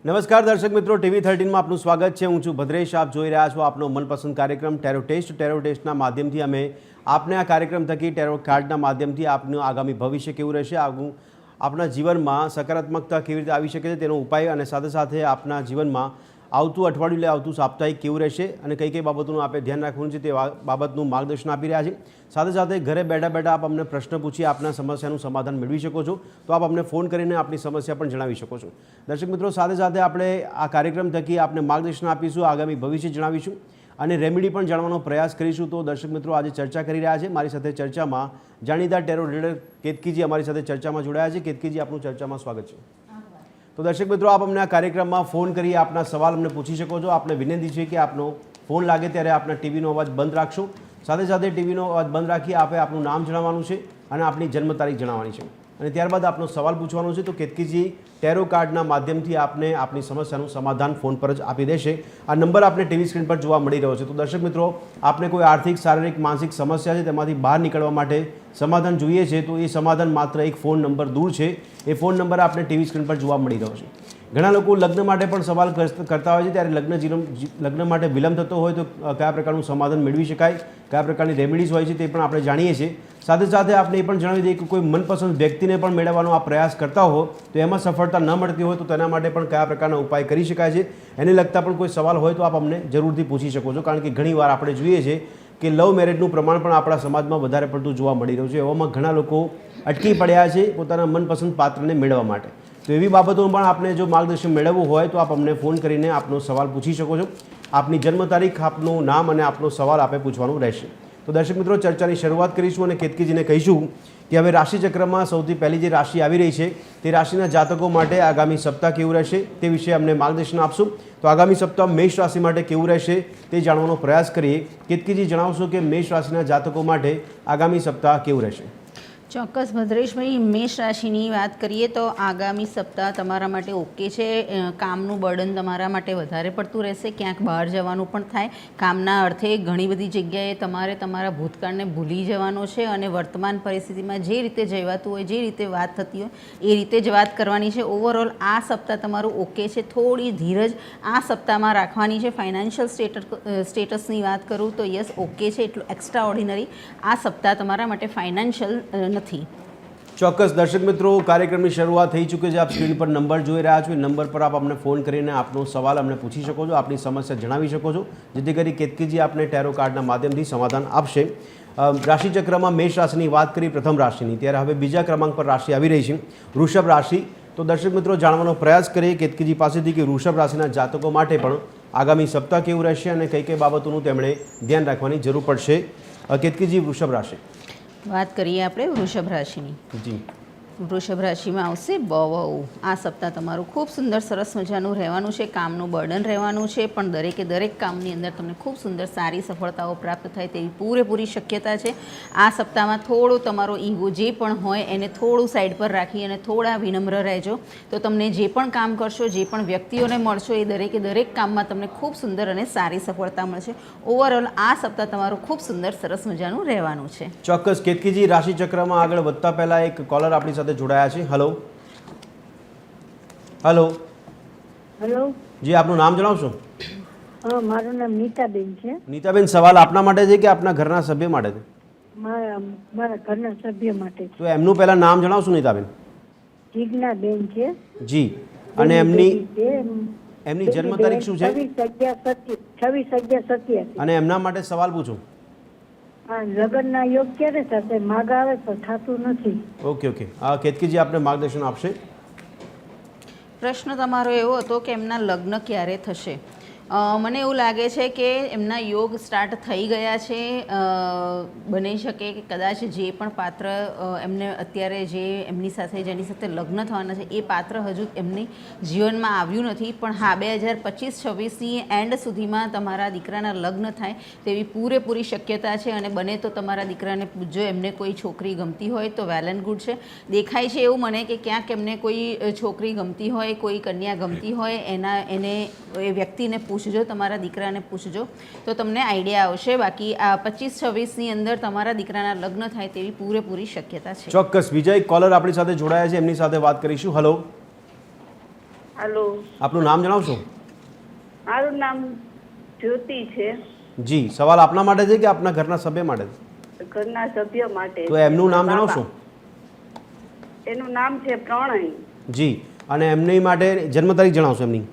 નમસ્કાર દર્શક મિત્રો, TV13 માં આપનું સ્વાગત છે। હું છું ભદ્રેશ, આપ જોઈ રહ્યા છો આપનો મનપસંદ કાર્યક્રમ ટેરો ટેસ્ટના માધ્યમથી અમે આપને આ કાર્યક્રમ થકી ટેરો કાર્ડના માધ્યમથી આપનું આગામી ભવિષ્ય કેવું રહેશે, આપના જીવનમાં સકારાત્મકતા કેવી રીતે આવી શકે છે તેનો ઉપાય અને સાથે સાથે આપના જીવનમાં આવતું અઠવાડિયું લે આવતું સાપ્તાહિક કેવું રહેશે અને કઈ કઈ બાબતોનું આપણે ધ્યાન રાખવું છે તે બાબતનું માર્ગદર્શન આપી રહ્યા છે। સાથે સાથે ઘરે બેઠા બેઠા આપ અમને પ્રશ્ન પૂછી આપના સમસ્યાનું સમાધાન મેળવી શકો છો, તો આપ અમને ફોન કરીને આપની સમસ્યા પણ જણાવી શકો છો। દર્શક મિત્રો, સાથે સાથે આપણે આ કાર્યક્રમ થકી આપને માર્ગદર્શન આપીશું, આગામી ભવિષ્ય જણાવીશું અને રેમેડી પણ જાણવાનો પ્રયાસ કરીશું। તો દર્શક મિત્રો, આજે ચર્ચા કરી રહ્યા છે મારી સાથે ચર્ચામાં જાણીતા ટેરો રીડર કેતકીજી અમારી સાથે ચર્ચામાં જોડાયા છે। કેતકીજી, આપનું ચર્ચામાં સ્વાગત છે। તો દર્શક મિત્રો, આપ અમને આ કાર્યક્રમમાં ફોન કરી આપના સવાલ અમને પૂછી શકો છો। આપને વિનંતી છે કે આપનો ફોન લાગે ત્યારે આપના ટીવીનો અવાજ બંધ રાખશો। સાથે સાથે ટીવીનો અવાજ બંધ રાખી આપે આપનું નામ જણાવવાનું છે અને આપની જન્મ તારીખ જણાવવાની છે અને ત્યારબાદ આપનો સવાલ પૂછવાનો છે। તો કેતકીજી ટેરો કાર્ડના માધ્યમથી આપને આપની સમસ્યાનું સમાધાન ફોન પર જ આપી દેશે। આ નંબર આપને ટીવી સ્ક્રીન પર જોવા મળી રહ્યો છે। તો દર્શક મિત્રો, આપને કોઈ આર્થિક, શારીરિક, માનસિક સમસ્યા છે તેમાંથી બહાર નીકળવા માટે સમાધાન જોઈએ છે તો એ સમાધાન માત્ર એક ફોન નંબર દૂર છે। એ ફોન નંબર આપને ટીવી સ્ક્રીન પર જોવા મળી રહ્યો છે। ઘણા લોકો લગ્ન માટે પણ સવાલ કરતા હોય છે, ત્યારે લગ્ન માટે વિલંબ થતો હોય તો કયા પ્રકારનું સમાધાન મેળવી શકાય, કયા પ્રકારની રેમેડીઝ હોય છે તે પણ આપણે જાણીએ છીએ। સાથે સાથે આપણે એ પણ જણાવી દઈએ કે કોઈ મનપસંદ વ્યક્તિને પણ મેળવવાનો આ પ્રયાસ કરતા હો તો એમાં સફળતા ન મળતી હોય તો તેના માટે પણ કયા પ્રકારના ઉપાય કરી શકાય છે, એને લગતા પણ કોઈ સવાલ હોય તો આપ અમને જરૂરથી પૂછી શકો છો। કારણ કે ઘણીવાર આપણે જોઈએ છીએ કે લવ મેરેજનું પ્રમાણ પણ આપણા સમાજમાં વધારે પડતું જોવા મળી રહ્યું છે। એવામાં ઘણા લોકો અટકી પડ્યા છે પોતાના મનપસંદ પાત્રને મેળવવા માટે। તો એવી બાબતોમાં પણ આપણે જો માર્ગદર્શન મેળવવું હોય તો આપ અમને ફોન કરીને આપનો સવાલ પૂછી શકો છો। આપની જન્મ તારીખ, આપનું નામ અને આપનો સવાલ આપે પૂછવાનું રહેશે। તો દર્શક મિત્રો, ચર્ચાની શરૂઆત કરીશું અને કેતકીજીને કહીશું કે હવે રાશિચક્રમાં સૌથી પહેલી જે રાશિ આવી રહી છે તે રાશિના જાતકો માટે આગામી સપ્તાહ કેવું રહેશે તે વિશે અમને માર્ગદર્શન આપશું। તો આગામી સપ્તાહ મેષ રાશિ માટે કેવું રહેશે તે જાણવાનો પ્રયાસ કરીએ। કેતકીજી, જણાવશો કે મેષ રાશિના જાતકો માટે આગામી સપ્તાહ કેવું રહેશે? ચોક્કસ ભદ્રેશભાઈ, મેષ રાશિની વાત કરીએ તો આગામી સપ્તાહ તમારા માટે ઓકે છે। કામનું બર્ડન તમારા માટે વધારે પડતું રહેશે, ક્યાંક બહાર જવાનું પણ થાય। કામના અર્થે ઘણી બધી જગ્યાએ તમારે તમારા ભૂતકાળને ભૂલી જવાનો છે અને વર્તમાન પરિસ્થિતિમાં જે રીતે જવાતું હોય, જે રીતે વાત થતી હોય એ રીતે જ વાત કરવાની છે। ઓવરઓલ આ સપ્તાહ તમારું ઓકે છે। થોડી ધીરજ આ સપ્તાહમાં રાખવાની છે। ફાઇનાન્શિયલ સ્ટેટસની વાત કરું તો યસ, ઓકે છે, એટલું એક્સ્ટ્રા ઓર્ડિનરી આ સપ્તાહ તમારા માટે ફાઇનાન્શિયલ નથી। ચોક્કસ દર્શક મિત્રો, કાર્યક્રમની શરૂઆત થઈ ચૂકી છે। આપ સ્ક્રીન પર નંબર જોઈ રહ્યા છો, એ નંબર પર આપ અમને ફોન કરીને આપનો સવાલ અમને પૂછી શકો છો, આપની સમસ્યા જણાવી શકો છો, જેથી કરી કેતકીજી આપને ટેરો કાર્ડના માધ્યમથી સમાધાન આપશે। રાશિચક્રમાં મેષ રાશિની વાત કરી પ્રથમ રાશિની, ત્યારે હવે બીજા ક્રમાંક પર રાશિ આવી રહી છે વૃષભ રાશિ। તો દર્શક મિત્રો, જાણવાનો પ્રયાસ કરીએ કેતકીજી પાસેથી કે વૃષભ રાશિના જાતકો માટે પણ આગામી સપ્તાહ કેવું રહેશે અને કઈ કઈ બાબતોનું તેમણે ધ્યાન રાખવાની જરૂર પડશે। કેતકીજી, વૃષભ રાશિ વાત કરીએ આપણે વૃષભ રાશિની। જી, વૃષભ રાશિમાં આવશે બહુ આ સપ્તાહ તમારું ખૂબ સુંદર સરસ મજાનું રહેવાનું છે। કામનું બર્ડન રહેવાનું છે, પણ દરેકે દરેક કામની અંદર તમને ખૂબ સુંદર સારી સફળતાઓ પ્રાપ્ત થાય તેવી પૂરેપૂરી શક્યતા છે। આ સપ્તાહમાં થોડો તમારો ઈગો જે પણ હોય એને થોડું સાઈડ પર રાખી અને થોડા વિનમ્ર રહેજો, તો તમને જે પણ કામ કરશો, જે પણ વ્યક્તિઓને મળશો એ દરેકે દરેક કામમાં તમને ખૂબ સુંદર અને સારી સફળતા મળશે। ઓવરઓલ આ સપ્તાહ તમારું ખૂબ સુંદર સરસ મજાનું રહેવાનું છે। ચોક્કસ કેતકીજી, રાશિચક્રમાં આગળ વધતા પહેલા એક કોલર આપણી સાથે જોડાયા છે। હેલો હેલો હેલો જી, આપનું નામ જણાવશો? હા, મારું નામ નીતાબેન છે। નીતાબેન, સવાલ આપના માટે છે કે આપના ઘરના સભ્ય માટે છે? મારા ઘરના સભ્ય માટે છે। તો એમનું પહેલા નામ જણાવશો નીતાબેન? જીજ્ઞાબેન છે। જી, અને એમની જન્મ તારીખ શું છે? 26/11/87। અને એમના માટે સવાલ પૂછો। હા, લગ્નના યોગ ક્યારે થશે? માગ આવે તો થતું નથી। ઓકે ઓકે, કેતકીજી આપને માર્ગદર્શન આપશે। પ્રશ્ન તમારો એવો હતો કે એમના લગ્ન ક્યારે થશે। મને એવું લાગે છે કે એમના યોગ સ્ટાર્ટ થઈ ગયા છે। બની શકે કે કદાચ જે પણ પાત્ર એમને અત્યારે જે એમની સાથે જેની સાથે લગ્ન થવાના છે એ પાત્ર હજુ એમની જીવનમાં આવ્યું નથી, પણ હા, 2025-26ની એન્ડ સુધીમાં તમારા દીકરાના લગ્ન થાય તેવી પૂરેપૂરી શક્યતા છે। અને બને તો તમારા દીકરાને પૂછજો, એમને કોઈ છોકરી ગમતી હોય તો વેલ એન્ડ ગુડ છે। દેખાય છે એવું મને કે ક્યાંક એમને કોઈ છોકરી ગમતી હોય, કોઈ કન્યા ગમતી હોય, એ વ્યક્તિને પૂછજો, તમારા દીકરાને પૂછજો તો તમને આઈડિયા આવશે। બાકી આ 25-26ની અંદર તમારા દીકરાના લગ્ન થાય તેવી પૂરેપૂરી શક્યતા છે। ચોક્કસ, બીજા એક કોલર આપણી સાથે જોડાયા છે, એમની સાથે વાત કરીશું। હેલો હાલો, આપનું નામ જણાવશો? મારું નામ જ્યોતિ છે. જી, સવાલ આપના માટે છે કે આપના ઘરના સભ્ય માટે? ઘરના સભ્ય માટે. તો એમનું નામ જણાવશો? એનું નામ છે પ્રણય. જી, અને એમની માટે જન્મ તારીખ જણાવશો એમની?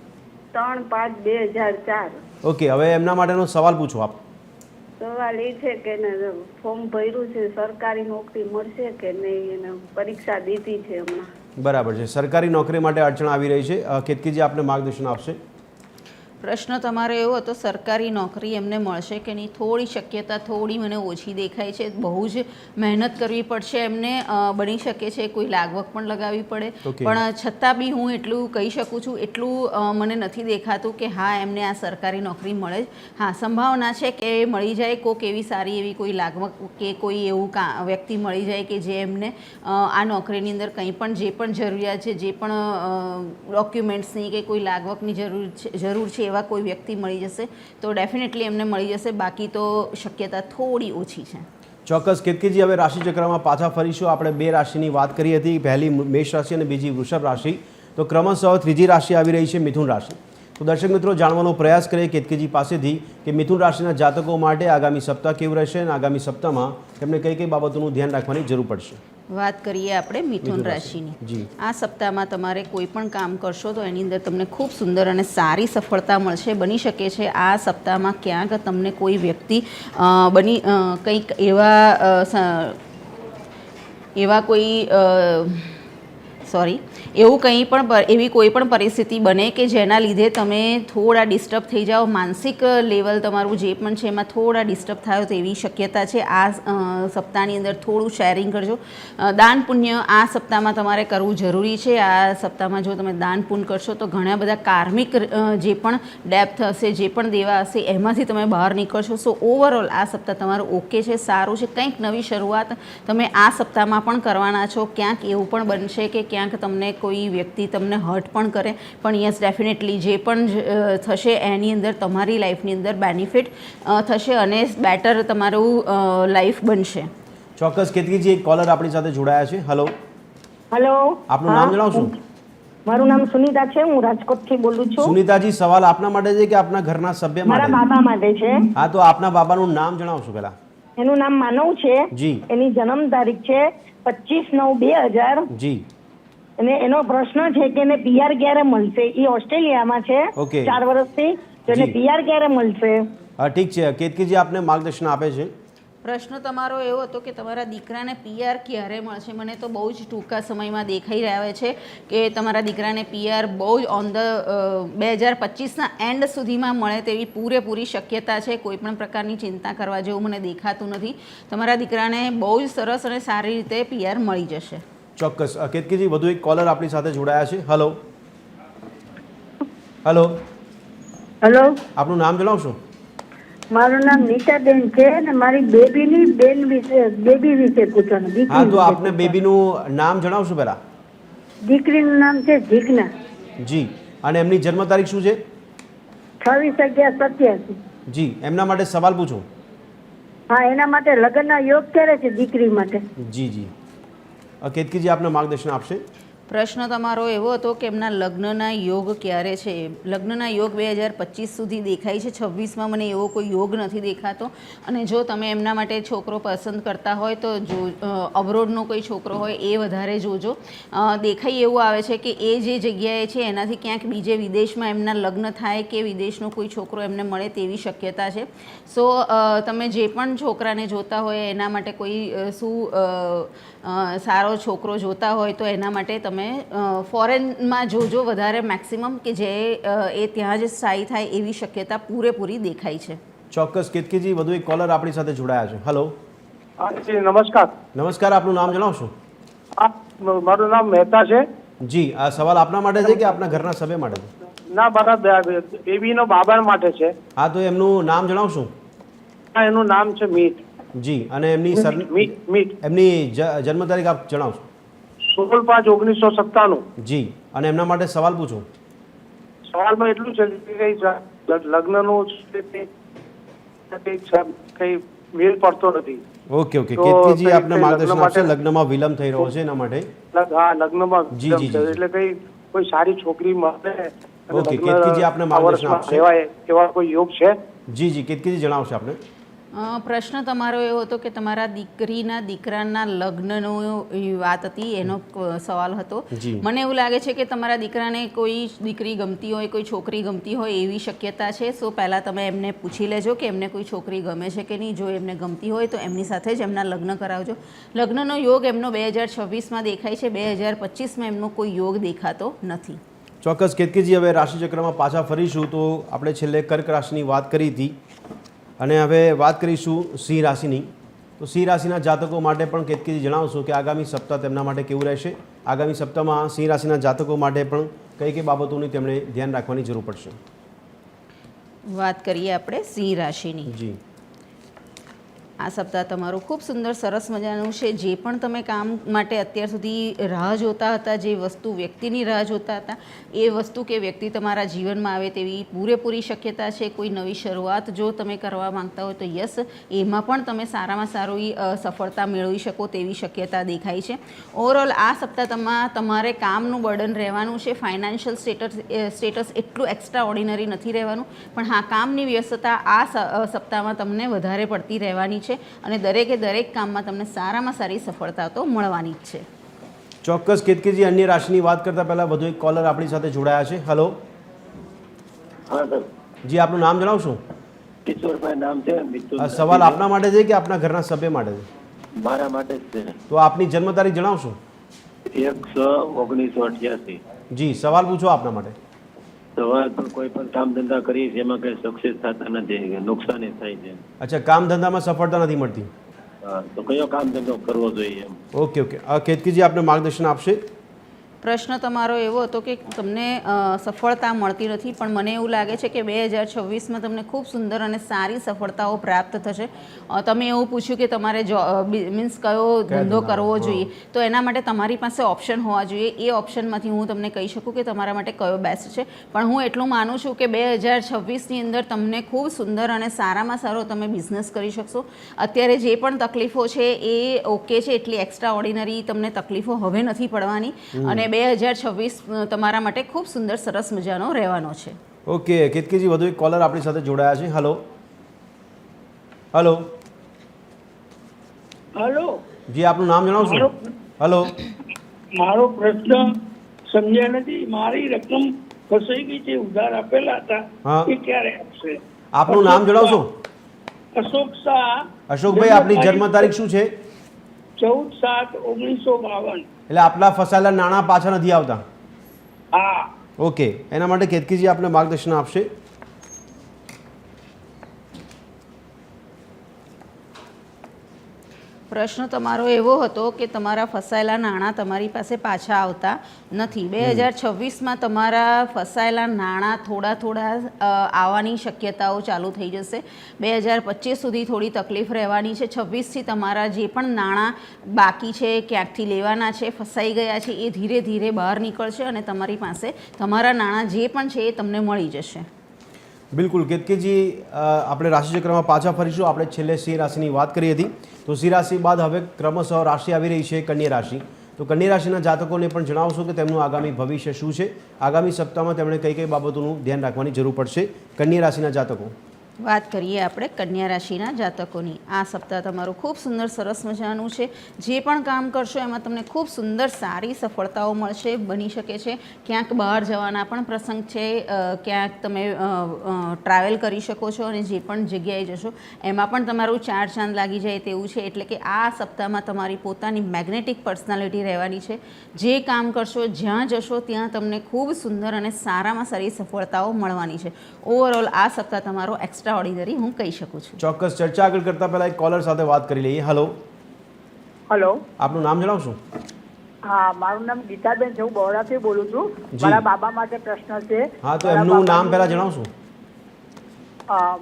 3/5/2004. ઓકે, હવે એમના માટેનો સવાલ પૂછો આપ. સવાલ એ છે કે એને ફોર્મ ભર્યું છે, સરકારી નોકરી મળશે કે નહીં, એને પરીક્ષા દીધી છે હમણાં. બરાબર છે, સરકારી નોકરી માટે અડચણ આવી રહી છે. કેતકીજી આપને માર્ગદર્શન આપશે. પ્રશ્ન તમારો એવો હતો સરકારી નોકરી એમને મળશે કે નહીં. થોડી શક્યતા થોડી મને ઓછી દેખાય છે. બહુ જ મહેનત કરવી પડશે એમને. બની શકે છે કોઈ લાગવક પણ લગાવવી પડે, પણ છતાં બી હું એટલું કહી શકું છું, એટલું મને નથી દેખાતું કે હા એમને આ સરકારી નોકરી મળે જ. હા, સંભાવના છે કે મળી જાય. કોઈક એવી સારી એવી કોઈ લાગવક કે કોઈ એવું વ્યક્તિ મળી જાય કે જે એમને આ નોકરીની અંદર કંઈ પણ જે પણ જરૂરિયાત છે, જે પણ ડોક્યુમેન્ટ્સની કે કોઈ લાગવકની જરૂર છે એવા કોઈ વ્યક્તિ મળી જશે તો ડેફિનેટલી એમને મળી જશે. બાકી તો શક્યતા થોડી ઓછી છે. ચોક્કસ. કેતકીજી, હવે રાશિચક્રમાં પાછા ફરીશું. આપણે બે રાશિની વાત કરી હતી, પહેલી મેષ રાશિ અને બીજી વૃષભ રાશિ. તો ક્રમશઃ ત્રીજી રાશિ આવી રહી છે મિથુન રાશિ. તો દર્શક મિત્રો, જાણવાનો પ્રયાસ કરીએ કેતકીજી પાસેથી કે મિથુન રાશિના જાતકો માટે આગામી સપ્તાહ કેવું રહેશે અને આગામી સપ્તાહમાં તેમને કઈ કઈ બાબતોનું ધ્યાન રાખવાની જરૂર પડશે. વાત કરીએ આપણે મિથુન રાશિની. આ સપ્તાહમાં તમારે કોઈ પણ કામ કરશો તો એની અંદર તમને ખૂબ સુંદર અને સારી સફળતા મળશે. બની શકે છે આ સપ્તાહમાં ક્યાંક તમને કોઈ વ્યક્તિ કંઈક એવા કોઈ એવી કોઈ પણ પરિસ્થિતિ બને કે જેના લીધે તમે થોડા ડિસ્ટર્બ થઈ જાઓ. માનસિક લેવલ તમારું જે પણ છે એમાં થોડા ડિસ્ટર્બ થાય તો એવી શક્યતા છે. આ સપ્તાહની અંદર થોડું શેરિંગ કરજો. દાન પુણ્ય આ સપ્તાહમાં તમારે કરવું જરૂરી છે. આ સપ્તાહમાં જો તમે દાન પુણ્ય કરશો તો ઘણા બધા કાર્મિક જે પણ ડેપ્થ હશે, જે પણ દેવા હશે, એમાંથી તમે બહાર નીકળશો. સો ઓવરઓલ આ સપ્તાહ તમારું ઓકે છે, સારું છે. કંઈક નવી શરૂઆત તમે આ સપ્તાહમાં પણ કરવાના છો. ક્યાંક એવું પણ બનશે કે ક્યાંક તમને કોઈ વ્યક્તિ તમને હર્ટ પણ કરે, પણ યસ ડેફિનેટલી જે પણ થશે એની અંદર તમારી લાઈફની અંદર બેનિફિટ થશે અને બેટર તમારું લાઈફ બનશે. ચોક્કસ. કેતકીજી, એક કોલર આપણી સાથે જોડાયા છે. હલો. હેલો, આપનું નામ જણાવશો? મારું નામ સુનિતા છે, હું રાજકોટથી બોલું છું. સુનિતાજી, સવાલ આપના માટે છે કે આપના ઘરના સભ્ય માટે? મારા બાબા માટે છે. હા, તો આપના બાબાનું નામ જણાવશો પહેલા? એનું નામ માનવ છે. જી. એની જન્મ તારીખ છે 25/9/2000. જી. અને એનો પ્રશ્ન છે કે એને પીઆર ક્યારે મળશે. એ ઓસ્ટ્રેલિયામાં છે 4 વર્ષથી, તો એને પીઆર ક્યારે મળશે? ઠીક છે. કેતકીજી આપને માર્ગદર્શન આપે છે. પ્રશ્ન તમારો એવો હતો કે તમારા દીકરાને પીઆર ક્યારે મળશે. મને તો બહુ જ ટૂંકા સમયમાં દેખાઈ રહ્યા છે કે તમારા દીકરાને પીઆર બહુ જ ઓન ધ 2025ના એન્ડ સુધીમાં મળે તેવી પૂરેપૂરી શક્યતા છે. કોઈ પણ પ્રકારની ચિંતા કરવા જેવું મને દેખાતું નથી. તમારા દીકરાને બહુ જ સરસ અને સારી રીતે પીઆર મળી જશે. ચોક્કસ. કેતકીજી, વધુ એક કોલર આપણી સાથે જોડાયા છે. હલો. હલો. હેલો, આપનું નામ જણાવશો? મારું નામ નીતાબેન છે અને મારી બેબી વિશે પૂછવાનું. હા, તો આપને બેબીનું નામ જણાવશો પહેલા? દીકરીનું નામ છે જીજ્ઞા. જી. અને એમની જન્મ તારીખ શું છે? 26/11/87. જી. એમના માટે સવાલ પૂછો. હા, એના માટે લગ્નના યોગ ક્યારે છે દીકરી માટે? જી જી. કેતકીજી આપને માર્ગદર્શન આપશે. પ્રશ્ન તમારો એવો હતો કે એમના લગ્નના યોગ ક્યારે છે. લગ્નના યોગ 2025 સુધી દેખાય છે. 26માં મને એવો કોઈ યોગ નથી દેખાતો. અને જો તમે એમના માટે છોકરો પસંદ કરતા હોય તો જો અબ્રોડનો કોઈ છોકરો હોય એ વધારે જોજો. દેખાઈ એવું આવે છે કે એ જે જગ્યાએ છે એનાથી ક્યાંક બીજે વિદેશમાં એમના લગ્ન થાય કે વિદેશનો કોઈ છોકરો એમને મળે તેવી શક્યતા છે. સો તમે જે પણ છોકરાને જોતા હોય એના માટે કોઈ સારો છોકરો જોતા હોય તો એના માટે તમે ફોરેનમાં જોજો વધારે મેક્સિમમ કે જે એ ત્યાં જ સ્થાયી થાય એવી શક્યતા પૂરેપૂરી દેખાય છે. ચોક્કસ. કેતકીજી, વધુ એક કોલર આપણી સાથે જોડાયા છે. હલો. જી નમસ્કાર. નમસ્કાર. આપનું નામ જણાવશો? મારું નામ મહેતા છે. જી. આ સવાલ આપના માટે છે કે આપના ઘરના સભ્ય માટે છે? ના, મારા બેબીનો બાબા માટે છે. હા, તો એમનું નામ જણાવશો? હા, એનું નામ છે મીત. જી. અને એમની મીત. એમની જન્મ તારીખ આપ જણાવશો? 16/5/1997. જી. અને એમના માટે સવાલ પૂછો. સવાલમાં એટલું છે કે લગ્નનું કઈ મેલ પડતો નથી. Okay okay. કેતકીજી આપને માર્ગદર્શન આપશે. લગ્નમાં વિલંબ થઈ રહ્યો છે એના માટે. હા, લગ્નમાં જી જી જી. એટલે કઈ કોઈ સારી છોકરી મળે અને ઓકે, લગ્ન કેતકીજી આપને આ માર્ગદર્શન વર્ષમાં આપશે. લેવાય એવા કોઈ યોગ છે? જી જી, કેતકીજી જણાવશે આપણે. પ્રશ્ન તમારો એવો હતો કે તમારા દીકરાના લગ્નનો વાત હતી, એનો સવાલ હતો. જી. મને એવું લાગે છે કે તમારા દીકરાને કોઈ દીકરી ગમતી હોય, કોઈ છોકરી ગમતી હોય એવી શક્યતા છે. સો પહેલાં તમે એમને પૂછી લેજો કે એમને કોઈ છોકરી ગમે છે કે નહીં. જો એમને ગમતી હોય તો એમની સાથે જ એમના લગ્ન કરાવજો. લગ્નનો યોગ એમનો 2026માં દેખાય છે, 2025માં એમનો કોઈ યોગ દેખાતો નથી. ચોક્કસ કેતકીજી, હવે રાશિચક્રમાં પાછા ફરીશું. તો આપણે છેલ્લે કર્ક રાશિની વાત કરી હતી અને હવે વાત કરીશું સિંહ રાશિની. તો સિંહ રાશિના જાતકો માટે પણ કેતકીજી જણાવશો કે આગામી સપ્તાહ તેમના માટે કેવું રહેશે? આગામી સપ્તાહમાં સિંહ રાશિના જાતકો માટે પણ કઈ કઈ બાબતોની તેમણે ધ્યાન રાખવાની જરૂર પડશે? વાત કરીએ આપણે સિંહ રાશિની. જી. આ સપ્તાહ તમારું ખૂબ સુંદર સરસ મજાનું છે. જે પણ તમે કામ માટે અત્યાર સુધી રાહ જોતા હતા, જે વસ્તુ વ્યક્તિની રાહ જોતા હતા, એ વસ્તુ કે વ્યક્તિ તમારા જીવનમાં આવે તેવી પૂરેપૂરી શક્યતા છે. કોઈ નવી શરૂઆત જો તમે કરવા માંગતા હોય તો યસ, એમાં પણ તમે સારામાં સારી સફળતા મેળવી શકો તેવી શક્યતા દેખાય છે. ઓવરઓલ આ સપ્તાહમાં તમારે કામનું બર્ડન રહેવાનું છે. ફાઇનાન્શિયલ સ્ટેટસ એટલું એક્સ્ટ્રા ઓર્ડિનરી નથી રહેવાનું, પણ હા, કામની વ્યસ્તતા આ સપ્તાહમાં તમને વધારે પડતી રહેવાની છે અને દરેકે દરેક કામમાં તમને સારામાં સારી સફળતા તો મળવાની જ છે. ચોક્કસ કેતકીજી, અન્ય રાશિની વાત કરતા પહેલા વધુ એક કોલર આપણી સાથે જોડાયા છે. હેલો. હા સર, જી, આપનું નામ જણાવશો? કિશોરભાઈ નામ છે. આ સવાલ આપના માટે છે કે આપના ઘરના સભ્ય માટે છે? મારા માટે જ છે. તો આપની જન્મ તારીખ જણાવશો? 1/6/1988. જી, સવાલ પૂછો આપના માટે. સવાલ પર કોઈ પણ કામ ધંધા કરીએ છીએ એમાં કઈ સક્સેસ થતા નથી, નુકસાની થાય છે. અચ્છા, કામ ધંધામાં સફળતા નથી મળતી. તો કયો કામ ધંધો કરવો જોઈએ એમ? ઓકે ઓકે, કેતકીજી આપને માર્ગદર્શન આપશે. પ્રશ્ન તમારો એવો હતો કે તમને સફળતા મળતી નથી, પણ મને એવું લાગે છે કે 2026માં તમને ખૂબ સુંદર અને સારી સફળતાઓ પ્રાપ્ત થશે. તમે એવું પૂછ્યું કે તમારે મીન્સ કયો ધંધો કરવો જોઈએ, તો એના માટે તમારી પાસે ઓપ્શન હોવા જોઈએ. એ ઓપ્શનમાંથી હું તમને કહી શકું કે તમારા માટે કયો બેસ્ટ છે. પણ હું એટલું માનું છું કે 2026ની અંદર તમને ખૂબ સુંદર અને સારામાં સારો તમે બિઝનેસ કરી શકશો. અત્યારે જે પણ તકલીફો છે એ ઓકે છે, એટલી એક્સ્ટ્રા ઓર્ડિનરી તમને તકલીફો હવે નથી પડવાની અને 2026 તમારા માટે ખૂબ સુંદર સરસ મજાનો રહેવાનો છે. ઓકે કેતકીજી, વધુ એક કોલર આપણી સાથે જોડાયા છે. હલો હલો હલો જી, આપનું નામ જણાવશો? હલો. મારો પ્રશ્ન સમજ્યા નથી. મારી રકમ ફસાઈ ગઈ છે, ઉધાર આપેલા હતા, હા. એ ક્યારે આપશે? આપનું નામ જણાવશો? અશોક શાહ. અશોકભાઈ, આપની જન્મ તારીખ શું છે? 14/7/1952. એટલે આપના ફસાયેલા નાણાં પાછા નથી આવતા? હા. ઓકે, એના માટે કેતકીજી આપને માર્ગદર્શન આપશે. પ્રશ્ન તમારો એવો હતો કે તમારા ફસાયેલા નાણાં તમારી પાસે પાછા આવતા નથી. 2026માં તમારા ફસાયેલા નાણાં થોડા આવવાની શક્યતાઓ ચાલુ થઈ જશે. 2025 સુધી થોડી તકલીફ રહેવાની છે. 26થી તમારા જે પણ નાણાં બાકી છે, ક્યાંકથી લેવાના છે, ફસાઈ ગયા છે, એ ધીરે ધીરે બહાર નીકળશે અને તમારી પાસે તમારા નાણાં જે પણ છે એ તમને મળી જશે. બિલકુલ કેતકીજી, આપણે રાશિચક્રમાં પાછા ફરીશું. આપણે છેલ્લે સિંહ રાશિની વાત કરી હતી. તો સિંહ રાશિ બાદ હવે ક્રમશઃ રાશિ આવી રહી છે કન્યા રાશિ. તો કન્યા રાશિના જાતકોને પણ જણાવશો કે તેમનું આગામી ભવિષ્ય શું છે? આગામી સપ્તાહમાં તેમણે કઈ કઈ બાબતોનું ધ્યાન રાખવાની જરૂર પડશે કન્યા રાશિના જાતકો? વાત કરીએ આપણે કન્યા રાશિના જાતકોની. આ સપ્તાહ તમારું ખૂબ સુંદર સરસ મજાનું છે. જે પણ કામ કરશો એમાં તમને ખૂબ સુંદર સારી સફળતાઓ મળશે. બની શકે છે ક્યાંક બહાર જવાના પણ પ્રસંગ છે, ક્યાંક તમે ટ્રાવેલ કરી શકો છો અને જે પણ જગ્યાએ જશો એમાં પણ તમારું ચાર ચાંદ લાગી જાય તેવું છે. એટલે કે આ સપ્તાહમાં તમારી પોતાની મેગ્નેટિક પર્સનાલિટી રહેવાની છે. જે કામ કરશો, જ્યાં જશો ત્યાં તમને ખૂબ સુંદર અને સારામાં સારી સફળતાઓ મળવાની છે. ઓવરઓલ આ સપ્તાહ તમારો એક્સ્ટ્રા ઓર્ડિનરી હું કહી શકું છું. ચોક્કસ. ચર્ચા આગળ કરતા પહેલા એક કોલર સાથે વાત કરી લઈએ. હલો. હલો. આપનું નામ જણાવશો? હા, મારું નામ ગીતાબેન છે, હું બરોડાથી બોલું છું. જી. મારા બાબા માટે પ્રશ્ન છે. હા, તો એમનું નામ પહેલા જણાવશો?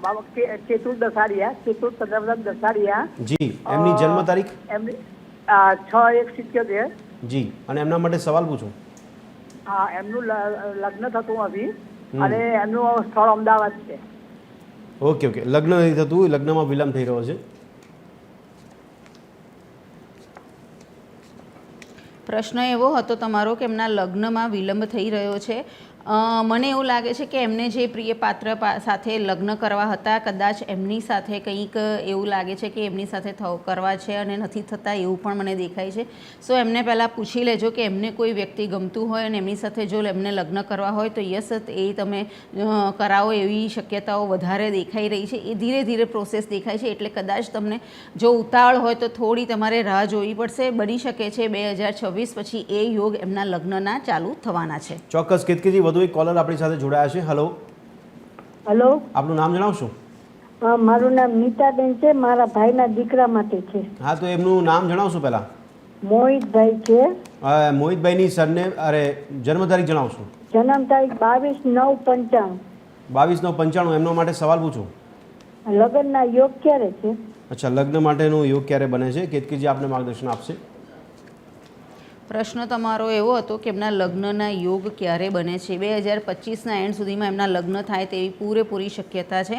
બાબા ચેતુર દસાડિયા, ચેતુર ચંદ્રપ્રસાદ દસાડિયા. જી. એમની જન્મ તારીખ? એમની 6/1/77. જી. અને એમના માટે સવાલ પૂછો. હા, એમનું લગ્ન થતું નથી અને એમનું સ્થળ અમદાવાદ છે. ઓકે ઓકે, લગ્ન નથી થતું, લગ્નમાં વિલંબ થઈ રહ્યો છે. પ્રશ્ન એવો હતો તમારો કે એમના લગ્નમાં વિલંબ થઈ રહ્યો છે. મને એવું લાગે છે કે એમને જે પ્રિય પાત્ર સાથે લગ્ન કરવા હતા, કદાચ એમની સાથે કંઈક એવું લાગે છે કે એમની સાથે કરવા છે અને નથી થતા એવું પણ મને દેખાય છે. સો એમને પહેલાં પૂછી લેજો કે એમને કોઈ વ્યક્તિ ગમતું હોય અને એમની સાથે જો એમને લગ્ન કરવા હોય તો યસ, એ તમે કરાવો એવી શક્યતાઓ વધારે દેખાઈ રહી છે. એ ધીરે ધીરે પ્રોસેસ દેખાય છે, એટલે કદાચ તમને જો ઉતાવળ હોય તો થોડી તમારે રાહ જોવી પડશે. બની શકે છે 2026 પછી એ યોગ એમના લગ્નના ચાલુ થવાના છે. ચોક્કસ. કેતકીજી, વધુ એક કોલર આપણી સાથે જોડાયા છે. હલો. હલો, આપનું નામ જણાવશો? મારું નામ નીતાબેન છે, મારા ભાઈના દીકરા માટે છે. હા, તો એમનું નામ જણાવશો પહેલા? મોહિતભાઈ છે. મોહિતભાઈની સરનેમ, જન્મ તારીખ જણાવશો? જન્મ તારીખ 22/9/95. 22/9/95. એમનો માટે સવાલ પૂછું. લગ્નના યોગ ક્યારે છે? અચ્છા, લગ્ન માટેનો યોગ ક્યારે બને છે? કેતકીજી આપને માર્ગદર્શન આપશે. પ્રશ્ન તમારો એવો હતો કે એમના લગ્નના યોગ ક્યારે બને છે. 2025ના એન્ડ સુધીમાં એમના લગ્ન થાય તેવી પૂરેપૂરી શક્યતા છે.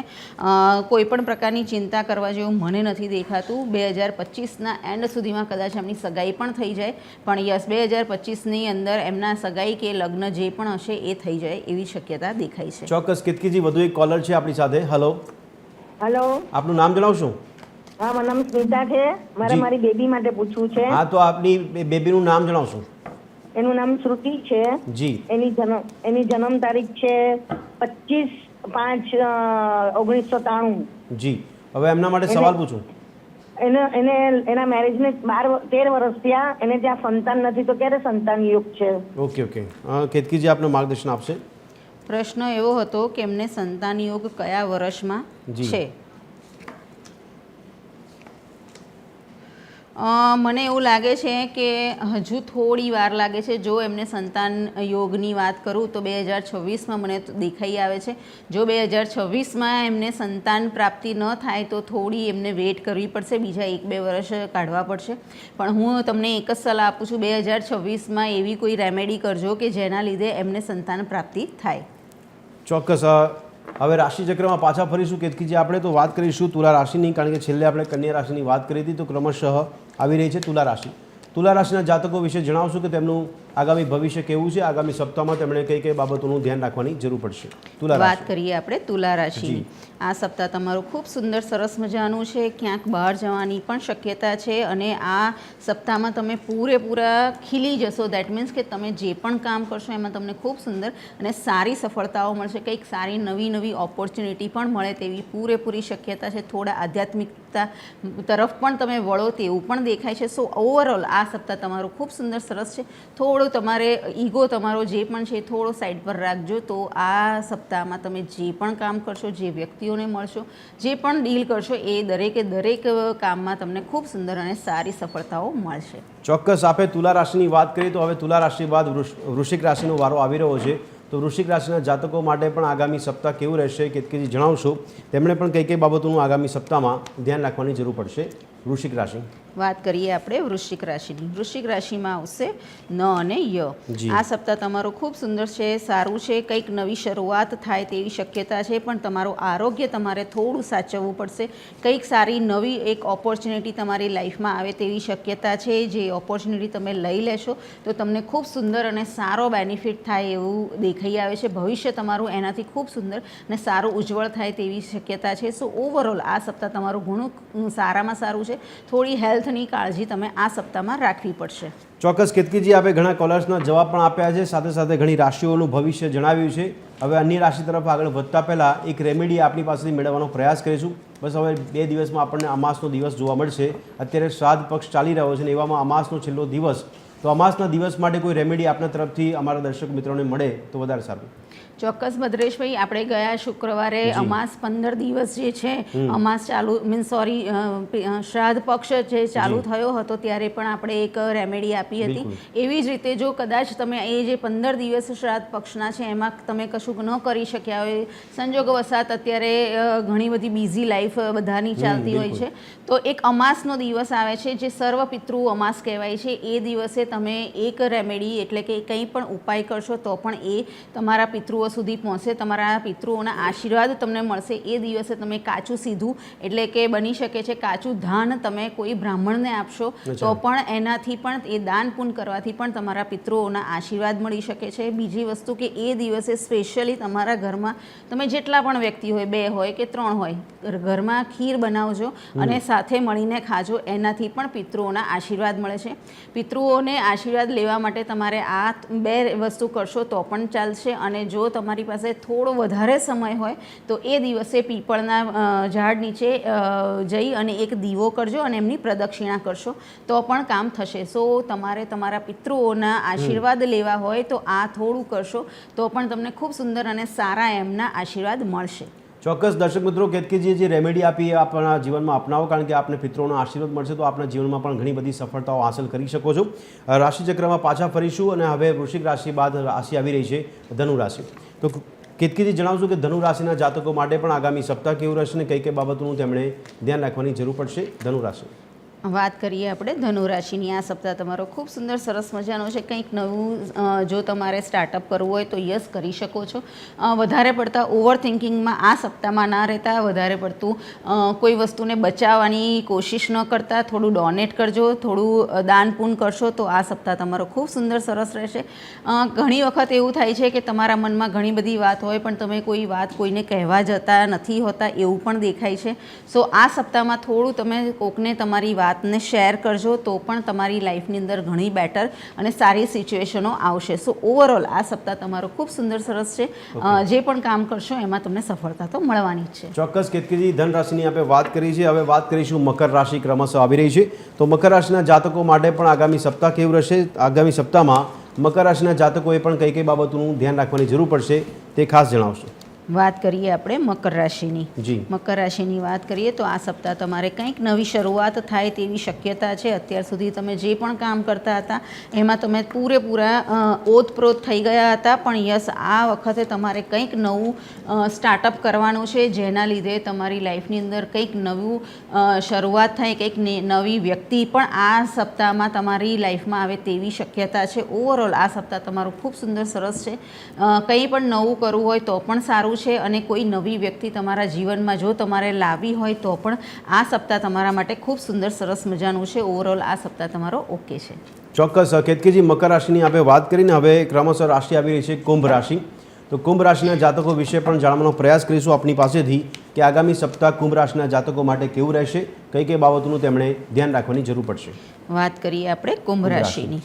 કોઈ પણ પ્રકારની ચિંતા કરવા જેવું મને નથી દેખાતું. 2025ના એન્ડ સુધીમાં કદાચ એમની સગાઈ પણ થઈ જાય, પણ યસ, 2025ની અંદર એમના સગાઈ કે લગ્ન જે પણ હશે એ થઈ જાય એવી શક્યતા દેખાય છે. ચોક્કસ. કેતકીજી, વધુ એક કોલર છે આપણી સાથે. હલો. હલો, આપનું નામ જણાવશો? હા, મારું નામ સ્મિતા છે. મારે મારી બેબી માટે પૂછવું છે. હા, તો આપની બેબીનું નામ જણાવશો? એનું નામ શ્રુતિ છે. જી. એની જન્મ તારીખ છે 25/5/1993. જી. હવે એમના માટે સવાલ પૂછું. એના મેરેજને 13 વર્ષ થયા. એને ત્યાં સંતાન નથી, તો ક્યારે સંતાન યોગ છે? ઓકે. કેતકીજી આપને માર્ગદર્શન આપશે. પ્રશ્ન એવો હતો કે એમને સંતાન યોગ કયા વર્ષમાં છે. મને એવું લાગે છે કે હજુ થોડી વાર લાગે છે. જો એમને સંતાન યોગની વાત કરું તો 2026માં મને દેખાઈ આવે છે. જો 2026માં એમને સંતાન પ્રાપ્તિ ન થાય તો થોડી એમને વેઇટ કરવી પડશે, બીજા 1-2 વર્ષ કાઢવા પડશે. પણ હું તમને એક જ સલાહ આપું છું, 2026માં એવી કોઈ રેમેડી કરજો કે જેના લીધે એમને સંતાન પ્રાપ્તિ થાય. ચોક્કસ. હવે રાશિચક્રમાં પાછા ફરીશું. કેતકીજી, આપણે તો વાત કરીશું તુલા રાશિની, કારણ કે છેલ્લે આપણે કન્યા રાશિની વાત કરી હતી. તો ક્રમશઃ આવી રહી છે તુલા રાશિ. તુલા રાશિના જાતકો વિશે જણાવશું કે તેમનું આગામી ભવિષ્ય કેવું છે, આગામી સપ્તાહમાં તેમણે કઈ કઈ બાબતોનું ધ્યાન રાખવાની જરૂર પડશે. વાત કરીએ આપણે તુલા રાશિની. આ સપ્તાહ તમારું ખૂબ સુંદર સરસ મજાનું છે. ક્યાંક બહાર જવાની પણ શક્યતા છે અને આ સપ્તાહમાં તમે પૂરેપૂરા ખીલી જશો. દેટ મીન્સ કે તમે જે પણ કામ કરશો એમાં તમને ખૂબ સુંદર અને સારી સફળતાઓ મળશે. કંઈક સારી નવી ઓપોર્ચ્યુનિટી પણ મળે તેવી પૂરેપૂરી શક્યતા છે. થોડા આધ્યાત્મિકતા તરફ પણ તમે વળો તેવું પણ દેખાય છે. સો ઓવરઓલ આ સપ્તાહ તમારું ખૂબ સુંદર સરસ છે. થોડું તમારે ઈગો તમારો જે પણ છે થોડો સાઈડ પર રાખજો. તો આ સપ્તાહમાં તમે જે પણ કામ કરશો, જે વ્યક્તિઓને મળશો, જે પણ ડીલ કરશો, એ દરેક કામમાં તમને ખૂબ સુંદર અને સારી સફળતાઓ મળશે. ચોક્કસ. આપણે તુલા રાશિની વાત કરીએ તો હવે તુલા રાશિ બાદ વૃશ્ચિક રાશિનો વારો આવી રહ્યો છે. તો વૃશ્ચિક રાશિના જાતકો માટે પણ આગામી સપ્તાહ કેવું રહેશે, કેતકીજી જણાવશો? તેમણે પણ કઈ કઈ બાબતોનું આગામી સપ્તાહમાં ધ્યાન રાખવાની જરૂર પડશે. વૃશ્ચિક રાશિ વાત કરીએ આપણે વૃશ્ચિક રાશિની. વૃશ્ચિક રાશિમાં આવશે ન અને ય. આ સપ્તાહ તમારું ખૂબ સુંદર છે, સારું છે. કંઈક નવી શરૂઆત થાય તેવી શક્યતા છે, પણ તમારું આરોગ્ય તમારે થોડું સાચવવું પડશે. કંઈક સારી નવી એક ઓપોર્ચ્યુનિટી તમારી લાઈફમાં આવે તેવી શક્યતા છે. જે ઓપોર્ચ્યુનિટી તમે લઈ લેશો તો તમને ખૂબ સુંદર અને સારો બેનિફિટ થાય એવું દેખાઈ આવે છે. ભવિષ્ય તમારું એનાથી ખૂબ સુંદર અને સારું ઉજ્જવળ થાય તેવી શક્યતા છે. સો ઓવરઓલ આ સપ્તાહ તમારું ઘણું સારામાં સારું છે. થોડી હેલ્થની કાળજી તમે આ સપ્તાહમાં રાખવી પડશે. ચોક્કસ. કેતકીજી, આપણે ઘણા કોલર્સના જવાબ પણ આપ્યા છે, સાથે સાથે ઘણી રાશિઓનું ભવિષ્ય જણાવ્યું છે. હવે અન્ય રાશિ તરફ આગળ વધતા પહેલાં એક રેમેડી આપણી પાસેથી મેળવવાનો પ્રયાસ કરીશું. બસ હવે 2 દિવસમાં આપણને અમાસનો દિવસ જોવા મળશે. અત્યારે શ્રાદ્ધ પક્ષ ચાલી રહ્યો છે અને એવામાં અમાસનો છેલ્લો દિવસ. તો અમાસના દિવસ માટે કોઈ રેમેડી આપના તરફથી અમારા દર્શક મિત્રોને મળે તો વધારે સારું. ચોક્કસ ભદ્રેશભાઈ, આપણે ગયા શુક્રવારે અમાસ 15 દિવસ જે છે અમાસ ચાલુ શ્રાદ્ધ પક્ષ જે ચાલુ થયો હતો ત્યારે પણ આપણે એક રેમેડી આપી હતી. એવી જ રીતે જો કદાચ તમે એ જે 15 દિવસ શ્રાદ્ધ પક્ષના છે એમાં તમે કશું ન કરી શક્યા હોય, સંજોગવશાત અત્યારે ઘણી બધી બિઝી લાઈફ બધાની ચાલતી હોય છે, તો એક અમાસનો દિવસ આવે છે જે સર્વ પિતૃ અમાસ કહેવાય છે. એ દિવસે તમે એક રેમેડી એટલે કે કંઈ પણ ઉપાય કરશો તો પણ એ તમારા પિતૃઓ સુધી પહોંચશે, તમારા પિતૃઓના આશીર્વાદ તમને મળશે. એ દિવસે તમે કાચું સીધું એટલે કે બની શકે છે કાચું ધાન તમે કોઈ બ્રાહ્મણને આપશો તો પણ એનાથી પણ એ દાન પુણ્ય કરવાથી પણ તમારા પિતૃઓના આશીર્વાદ મળી શકે છે. બીજી વસ્તુ કે એ દિવસે સ્પેશિયલી તમારા ઘરમાં તમે જેટલા પણ વ્યક્તિ હોય, 2 હોય કે 3 હોય, ઘરમાં ખીર બનાવજો અને સાથે મળીને ખાજો. એનાથી પણ પિતૃઓના આશીર્વાદ મળે છે. પિતૃઓને આશીર્વાદ લેવા માટે તમારે આ 2 વસ્તુ કરશો તો પણ ચાલશે. અને જો તમારી પાસે થોડો વધારે સમય હોય તો એ દિવસે પીપળના ઝાડ નીચે જઈ અને એક દીવો કરજો અને એમની પ્રદક્ષિણા કરશો તો પણ કામ થશે. સો તમારે તમારા પિતૃઓના આશીર્વાદ લેવા હોય તો આ થોડું કરશો તો પણ તમને ખૂબ સુંદર અને સારા એમના આશીર્વાદ મળશે. ચોક્કસ દર્શક મિત્રો, કેતકીજીએ જે રેમેડી આપી એ આપણા જીવનમાં અપનાવો, કારણ કે આપને પિતૃઓનો આશીર્વાદ મળશે તો આપણા જીવનમાં પણ ઘણી બધી સફળતાઓ હાંસલ કરી શકો છો. રાશિચક્રમાં પાછા ફરીશું અને હવે વૃશ્ચિક રાશિ બાદ રાશિ આવી રહી છે ધનુ રાશિ. તો કેતકીજી જણાવશું કે ધનુ રાશિના જાતકો માટે પણ આગામી સપ્તાહ કેવું રહેશે ને કઈ કઈ બાબતોનું તેમણે ધ્યાન રાખવાની જરૂર પડશે. ધનુ રાશિ વાત કરીએ આપણે ધનુ રાશિની. આ સપ્તાહ તમારો ખૂબ સુંદર સરસ મજાનો છે. કંઈક નવું જો તમારે સ્ટાર્ટઅપ કરવું હોય તો યસ કરી શકો છો. વધારે પડતા ઓવર થિંકિંગમાં આ સપ્તાહમાં ના રહેતા, વધારે પડતું કોઈ વસ્તુને બચાવવાની કોશિશ ન કરતા, થોડું ડોનેટ કરજો, થોડું દાન પુણ્ય કરશો તો આ સપ્તાહ તમારો ખૂબ સુંદર સરસ રહેશે. ઘણી વખત એવું થાય છે કે તમારા મનમાં ઘણી બધી વાત હોય પણ તમે કોઈ વાત કોઈને કહેવા જતા નથી હોતા, એવું પણ દેખાય છે. સો આ સપ્તાહમાં થોડું તમે કોકને તમારી વાત ને શેર કરજો તો પણ તમારી લાઈફની અંદર ઘણી બેટર અને સારી સિચ્યુએશનો આવશે. સો ઓવરઓલ આ સપ્તાહ તમારો ખૂબ સુંદર સરસ છે. જે પણ કામ કરશો એમાં તમને સફળતા તો મળવાની જ છે. ચોક્કસ કેતકીજી, ધન રાશિની આપણે વાત કરી છે. હવે વાત કરીશું મકર રાશિ ક્રમશઃ આવી રહી છે. તો મકર રાશિના જાતકો માટે પણ આગામી સપ્તાહ કેવું રહેશે? આગામી સપ્તાહમાં મકર રાશિના જાતકોએ પણ કઈ કઈ બાબતોનું ધ્યાન રાખવાની જરૂર પડશે તે ખાસ જણાવશો. વાત કરીએ આપણે મકર રાશિની. જી, મકર રાશિની વાત કરીએ તો આ સપ્તાહ તમારે કંઈક નવી શરૂઆત થાય તેવી શક્યતા છે. અત્યાર સુધી તમે જે પણ કામ કરતા હતા એમાં તમે પૂરેપૂરા ઓતપ્રોત થઈ ગયા હતા, પણ યસ આ વખતે તમારે કંઈક નવું સ્ટાર્ટઅપ કરવાનું છે જેના લીધે તમારી લાઈફની અંદર કંઈક નવું શરૂઆત થાય, કંઈક નવી વ્યક્તિ પણ આ સપ્તાહમાં તમારી લાઈફમાં આવે તેવી શક્યતા છે. ઓવરઓલ આ સપ્તાહ તમારું ખૂબ સુંદર સરસ છે. કંઈ પણ નવું કરવું હોય તો પણ સારું છે અને કોઈ નવી વ્યક્તિ તમારા જીવનમાં જો તમારે લાવવી હોય તો પણ આ સપ્તાહ તમારા માટે ખૂબ સુંદર સરસ મજાનું છે. ઓવરઓલ આ સપ્તાહ તમારો ઓકે છે. ચોક્કસ કેતકીજી, મકર રાશિની આપણે વાત કરીને હવે ક્રમશઃ રાશિ આવી રહી છે કુંભ રાશિ. તો કુંભ રાશિના જાતકો વિશે પણ જાણવાનો પ્રયાસ કરીશું આપની પાસેથી કે આગામી સપ્તાહ કુંભ રાશિના જાતકો માટે કેવું રહેશે, કઈ કઈ બાબતોનું તેમણે ધ્યાન રાખવાની જરૂર પડશે. વાત કરીએ આપણે કુંભ રાશિની.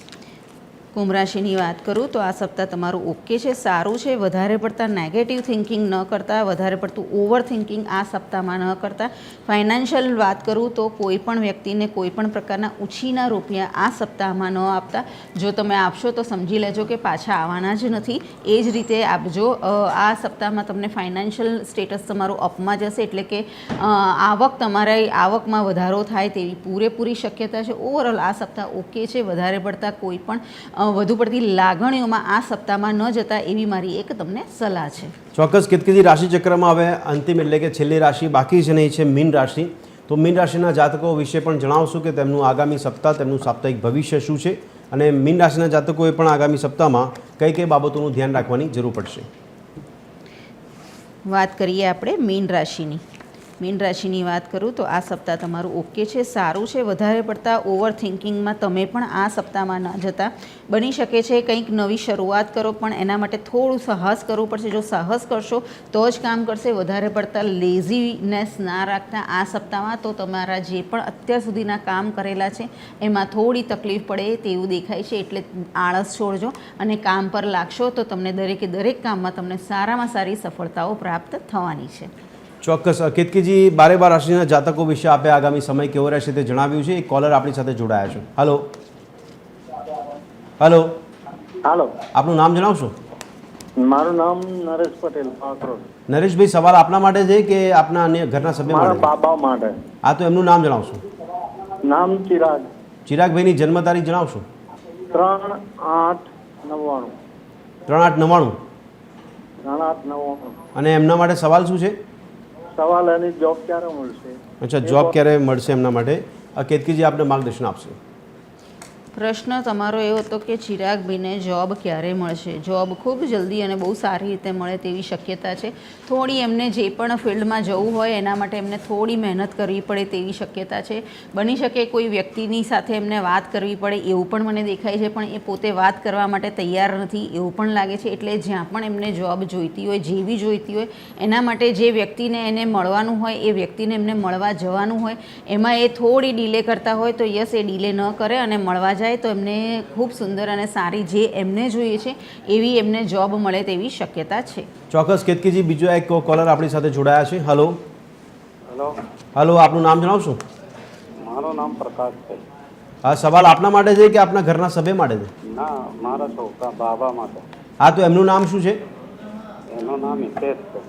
કુંભ રાશિની વાત કરું તો આ સપ્તાહ તમારું ઓકે છે, સારું છે. વધારે પડતા નેગેટિવ થિંકિંગ ન કરતા, વધારે પડતું ઓવર થિંકિંગ આ સપ્તાહમાં ન કરતા. ફાઇનાન્શિયલ વાત કરું તો કોઈ પણ વ્યક્તિને કોઈ પણ પ્રકારના ઉછીના રૂપિયા આ સપ્તાહમાં ન આપતા. જો તમે આપશો તો સમજી લેજો કે પાછા આવવાના જ નથી. એ જ રીતે આપજો. આ સપ્તાહમાં તમને ફાઇનાન્શિયલ સ્ટેટસ તમારું અપમાં જશે, એટલે કે તમારી આવકમાં વધારો થાય તેવી પૂરેપૂરી શક્યતા છે. ઓવરઓલ આ સપ્તાહ ઓકે છે. વધારે પડતા કોઈ પણ વધુ પડતી લાગણીઓમાં આ સપ્તાહમાં ન જતા એવી મારી એક તમને સલાહ છે. ચોક્કસ કેતકીજી, રાશિ ચક્રમાં હવે અંતિમ એટલે કે છેલ્લી રાશિ બાકી છે નહીં છે મીન રાશિ. તો મીન રાશિના જાતકો વિશે પણ જણાવશું કે તેમનું આગામી સપ્તાહ, તેમનું સાપ્તાહિક ભવિષ્ય શું છે અને મીન રાશિના જાતકોએ પણ આગામી સપ્તાહમાં કઈ કઈ બાબતોનું ધ્યાન રાખવાની જરૂર પડશે. વાત કરીએ આપણે મીન રાશિની. મીન રાશિની વાત કરું તો આ સપ્તાહ તમારું ઓકે છે, સારું છે. વધારે પડતા ઓવર થિંકિંગમાં તમે પણ આ સપ્તાહમાં ન જતા. બની શકે છે કંઈક નવી શરૂઆત કરો પણ એના માટે થોડું સાહસ કરવું પડશે. જો સાહસ કરશો તો જ કામ કરશે. વધારે પડતા લેઝીનેસ ના રાખતા આ સપ્તાહમાં, તો તમારા જે પણ અત્યાર સુધીના કામ કરેલા છે એમાં થોડી તકલીફ પડે તેવું દેખાય છે. એટલે આળસ છોડજો અને કામ પર લાગશો તો તમને દરેક કામમાં તમને સારામાં સારી સફળતાઓ પ્રાપ્ત થવાની છે. ચોક્કસ કેતકીજી, 12 રાશિના જાતકો વિશે આપે આગામી સમય કેવો રહેશે તે જણાવ્યું છે. એક કોલર આપણી સાથે જોડાયા છે. હલો હલો હાલો, આપનું નામ જણાવશો? મારું નામ નરેશ પટેલ, પાકરોડ. નરેશભાઈ, સવાલ આપના માટે છે કે આપના અન્ય ઘરના સભ્ય મારા માટે? બાબા માટે. હા, તો એમનું નામ જણાવશો? નામ ચિરાગ. ચિરાગભાઈની જન્મ તારીખ જણાવશો? 3/8/99. 3/8/99. 3/8/99. અને એમના માટે સવાલ શું છે? સવાલ એની જોબ ક્યારે મળશે? અચ્છા, જોબ ક્યારે મળશે એમના માટે. કેતકીજી આપને માર્ગદર્શન આપશે. પ્રશ્ન તમારો એવો હતો કે ચિરાગભાઈને જોબ ક્યારે મળશે. જોબ ખૂબ જલ્દી અને બહુ સારી રીતે મળે તેવી શક્યતા છે. થોડી એમને જે પણ ફિલ્ડમાં જવું હોય એના માટે એમને થોડી મહેનત કરવી પડે તેવી શક્યતા છે. બની શકે કોઈ વ્યક્તિની સાથે એમને વાત કરવી પડે એવું પણ મને દેખાય છે, પણ એ પોતે વાત કરવા માટે તૈયાર નથી એવું પણ લાગે છે. એટલે જ્યાં પણ એમને જોબ જોઈતી હોય, જેવી જોઈતી હોય, એના માટે જે વ્યક્તિને એને મળવાનું હોય એ વ્યક્તિને એમને મળવા જવાનું હોય, એમાં એ થોડી ડિલે કરતા હોય તો યસ, એ ડિલે ન કરે અને મળવા જાય તો એમને ખૂબ સુંદર અને સારી જે એમને જોઈએ છે એવી એમને જોબ મળે તેવી શક્યતા છે. ચોક્કસ કેતકીજી, બીજો એક કોલર આપણી સાથે જોડાયા છે. હલો હેલો, હલો, આપનું નામ જણાવશો? મારું નામ પ્રકાશ છે. આ સવાલ આપના માટે છે કે આપના ઘરના સભ્ય માટે છે? ના, મારા છોકરા બાબા માટે. હા, તો એમનું નામ શું છે? એનું નામ હિતેશ છે.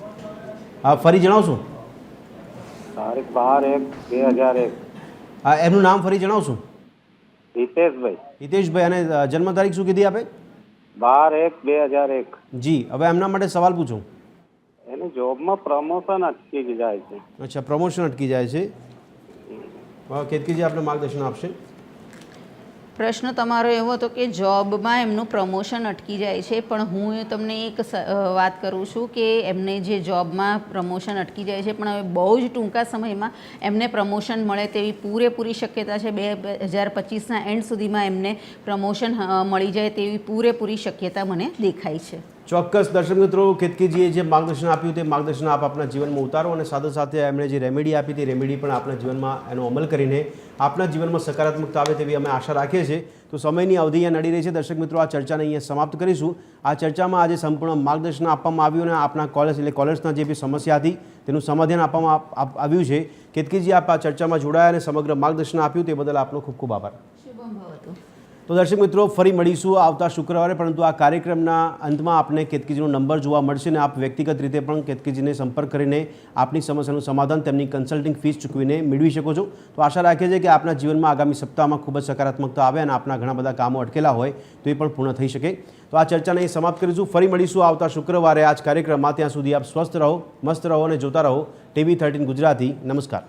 હા, ફરી જણાવશો? તારીખ 12/1/2001. હા, એમનું નામ ફરી જણાવશો? હિતેશભાઈ. હિતેશભાઈ. અને જન્મ તારીખ શું કીધી આપે? 12/1/2001. જી, હવે એમના માટે સવાલ પૂછું. એની જોબમાં પ્રમોશન અટકી જાય છે. અચ્છા, પ્રમોશન અટકી જાય છે. કેતકીજી આપને માર્ગદર્શન આપશે. પ્રશ્ન તમારો એવો હતો કે જોબમાં એમનું પ્રમોશન અટકી જાય છે, પણ હું તમને એક વાત કરું છું કે એમને જે જોબમાં પ્રમોશન અટકી જાય છે પણ હવે બહુ જ ટૂંકા સમયમાં એમને પ્રમોશન મળે તેવી પૂરેપૂરી શક્યતા છે. 2025ના એન્ડ સુધીમાં એમને પ્રમોશન મળી જાય તેવી પૂરેપૂરી શક્યતા મને દેખાય છે. ચોક્કસ દર્શક મિત્રો, કેતકીજીએ જે માર્ગદર્શન આપ્યું તે માર્ગદર્શન આપ આપના જીવનમાં ઉતારો અને સાથે સાથે એમણે જે રેમેડી આપી તે રેમેડી પણ આપણા જીવનમાં એનો અમલ કરીને આપના જીવનમાં સકારાત્મકતા આવે તેવી અમે આશા રાખીએ છીએ. તો સમયની અવધિ અહીંયા નડી રહી છે. દર્શક મિત્રો, આ ચર્ચાને અહીંયા સમાપ્ત કરીશું. આ ચર્ચામાં આજે સંપૂર્ણ માર્ગદર્શન આપવામાં આવ્યું અને આપના કોલર્સના જે બી સમસ્યા હતી તેનું સમાધાન આપવામાં આવ્યું છે. કેતકીજી, આપ આ ચર્ચામાં જોડાયા અને સમગ્ર માર્ગદર્શન આપ્યું તે બદલ આપનો ખૂબ ખૂબ આભાર. શુભમ ભવતુ. તો દર્શક મિત્રો, ફરી મળીશું આવતા શુક્રવારે, પરંતુ આ કાર્યક્રમના અંતમાં આપને કેતકીજીનો નંબર જોવા મળશે અને આપ વ્યક્તિગત રીતે પણ કેતકીજીને સંપર્ક કરીને આપની સમસ્યાનું સમાધાન તેમની કન્સલ્ટિંગ ફીસ ચૂકવીને મેળવી શકો છો. તો આશા રાખીએ છીએ કે આપના જીવનમાં આગામી સપ્તાહમાં ખૂબ જ સકારાત્મકતા આવે અને આપના ઘણા બધા કામો અટકેલા હોય તો એ પણ પૂર્ણ થઈ શકે. તો આ ચર્ચાને અહીં સમાપ્ત કરીશું. ફરી મળીશું આવતા શુક્રવારે આ જ કાર્યક્રમમાં. ત્યાં સુધી આપ સ્વસ્થ રહો, મસ્ત રહો અને જોતા રહો TV13 ગુજરાતી. નમસ્કાર.